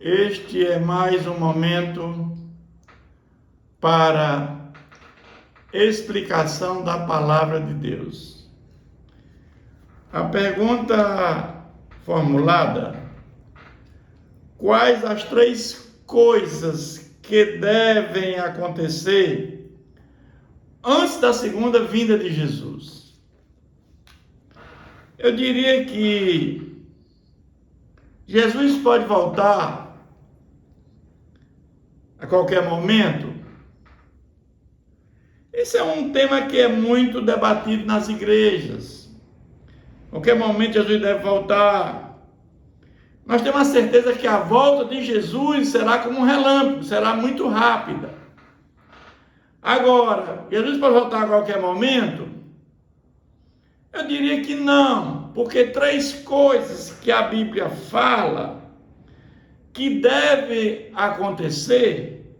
Este é mais um momento para explicação da palavra de Deus. A pergunta formulada: quais as 3 coisas que devem acontecer antes da segunda vinda de Jesus? Eu diria que Jesus pode voltar a qualquer momento. Esse é um tema que é muito debatido nas igrejas. A qualquer momento Jesus deve voltar. Nós temos a certeza que a volta de Jesus será como um relâmpago, será muito rápida. Agora, Jesus pode voltar a qualquer momento? Eu diria que não, porque 3 coisas que a Bíblia fala que deve acontecer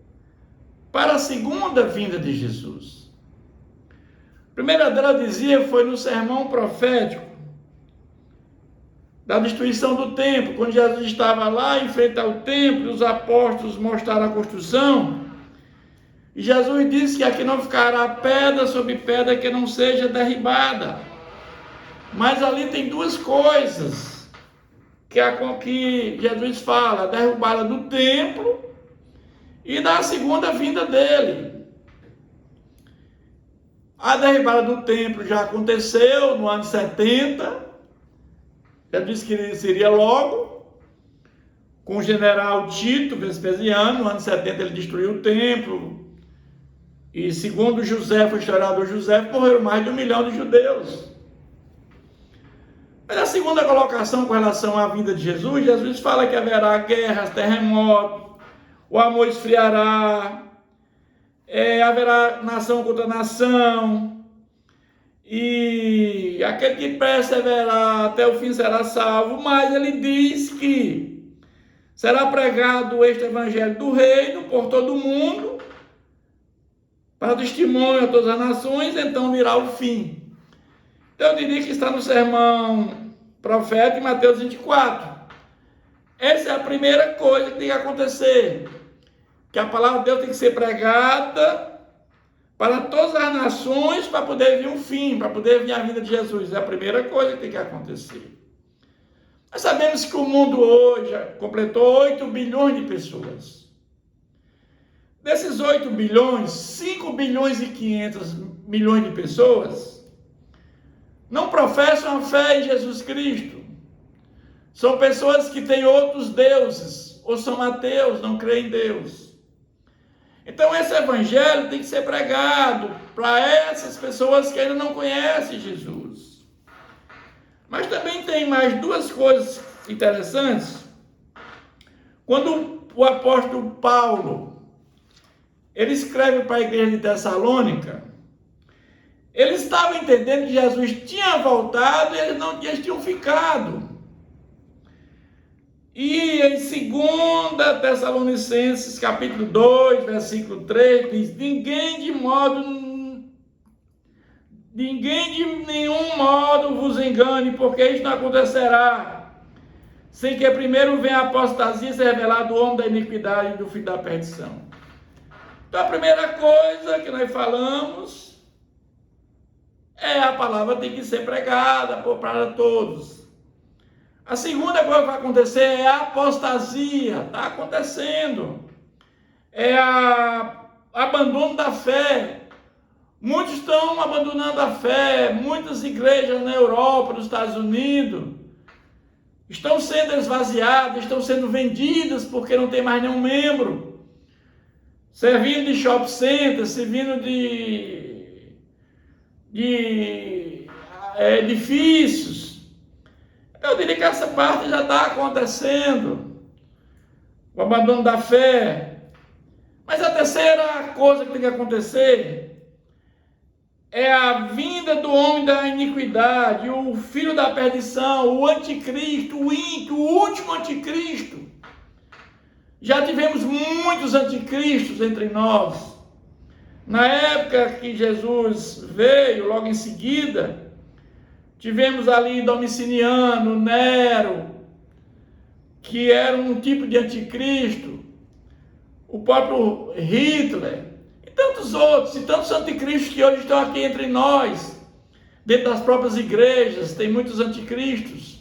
para a segunda vinda de Jesus. A primeira dela dizia, foi no sermão profético da destruição do templo, quando Jesus estava lá em frente ao templo, os apóstolos mostraram a construção, e Jesus disse que aqui não ficará pedra sobre pedra que não seja derribada. Mas ali tem 2 coisas que Jesus fala: a derrubada do templo e da segunda vinda dele. A derrubada do templo já aconteceu no ano 70, já disse que seria logo, com o general Tito Vespasiano. No ano 70 ele destruiu o templo, e segundo José, o historiador José, morreram mais de 1 milhão de judeus. Mas a segunda colocação com relação à vinda de Jesus, Jesus fala que haverá guerras, terremotos, o amor esfriará, haverá nação contra nação, e aquele que perseverar até o fim será salvo. Mas ele diz que será pregado este evangelho do reino por todo o mundo, para testemunho a todas as nações, então virá o fim. Então eu diria que está no sermão profético em Mateus 24. Essa é a primeira coisa que tem que acontecer, que a palavra de Deus tem que ser pregada para todas as nações, para poder vir um fim, para poder vir a vida de Jesus. É a primeira coisa que tem que acontecer. Nós sabemos que o mundo hoje completou 8 bilhões de pessoas. Desses 8 bilhões, 5 bilhões e 500 milhões de pessoas não professam a fé em Jesus Cristo. São pessoas que têm outros deuses, ou são ateus, não creem em Deus. Então esse evangelho tem que ser pregado para essas pessoas que ainda não conhecem Jesus. Mas também tem mais 2 coisas interessantes. Quando o apóstolo Paulo, ele escreve para a igreja de Tessalônica, eles estavam entendendo que Jesus tinha voltado e eles tinham ficado. E em 2 Tessalonicenses, capítulo 2, versículo 3, diz: ninguém de nenhum modo vos engane, porque isso não acontecerá, sem que primeiro venha a apostasia e seja revelado o homem da iniquidade e do filho da perdição. Então a primeira coisa que nós falamos a palavra tem que ser pregada para todos. A segunda coisa que vai acontecer é a apostasia. Está acontecendo. É o abandono da fé. Muitos estão abandonando a fé. Muitas igrejas na Europa, nos Estados Unidos, estão sendo esvaziadas, estão sendo vendidas porque não tem mais nenhum membro. Servindo de shopping center, servindo de edifícios. Eu diria que essa parte já está acontecendo, o abandono da fé. Mas a terceira coisa que tem que acontecer é a vinda do homem da iniquidade, o filho da perdição, o anticristo, o ímpio, o último anticristo. Já tivemos muitos anticristos entre nós. Na época que Jesus veio, logo em seguida, tivemos ali Domiciano, Nero, que era um tipo de anticristo, o próprio Hitler, e tantos outros, e tantos anticristos que hoje estão aqui entre nós, dentro das próprias igrejas, tem muitos anticristos.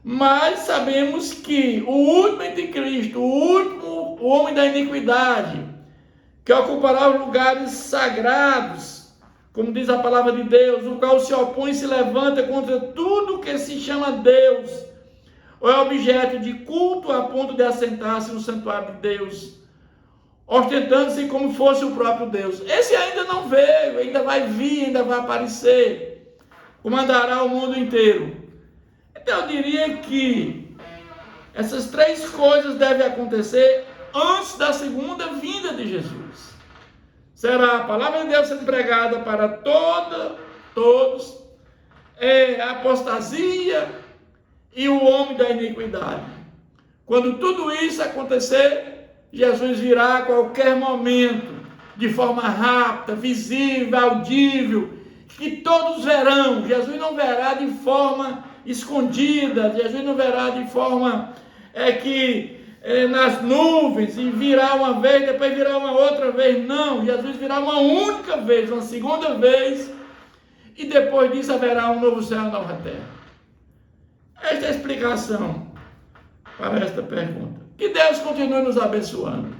Mas sabemos que o último anticristo, o homem da iniquidade, que ocupará os lugares sagrados, como diz a palavra de Deus, o qual se opõe e se levanta contra tudo que se chama Deus, ou é objeto de culto a ponto de assentar-se no santuário de Deus, ostentando-se como fosse o próprio Deus. Esse ainda não veio, ainda vai vir, ainda vai aparecer, comandará o mundo inteiro. Então eu diria que essas três coisas devem acontecer antes da segunda vinda de Jesus. Será a palavra de Deus sendo pregada para todos, a apostasia e o homem da iniquidade. Quando tudo isso acontecer, Jesus virá a qualquer momento, de forma rápida, visível, audível, que todos verão. Jesus não verá de forma escondida, Jesus não verá de forma nas nuvens, e virá uma vez, depois virá uma outra vez. Não, Jesus virá uma única vez, uma segunda vez, e depois disso haverá um novo céu e uma nova terra. Esta é a explicação para esta pergunta. Que Deus continue nos abençoando.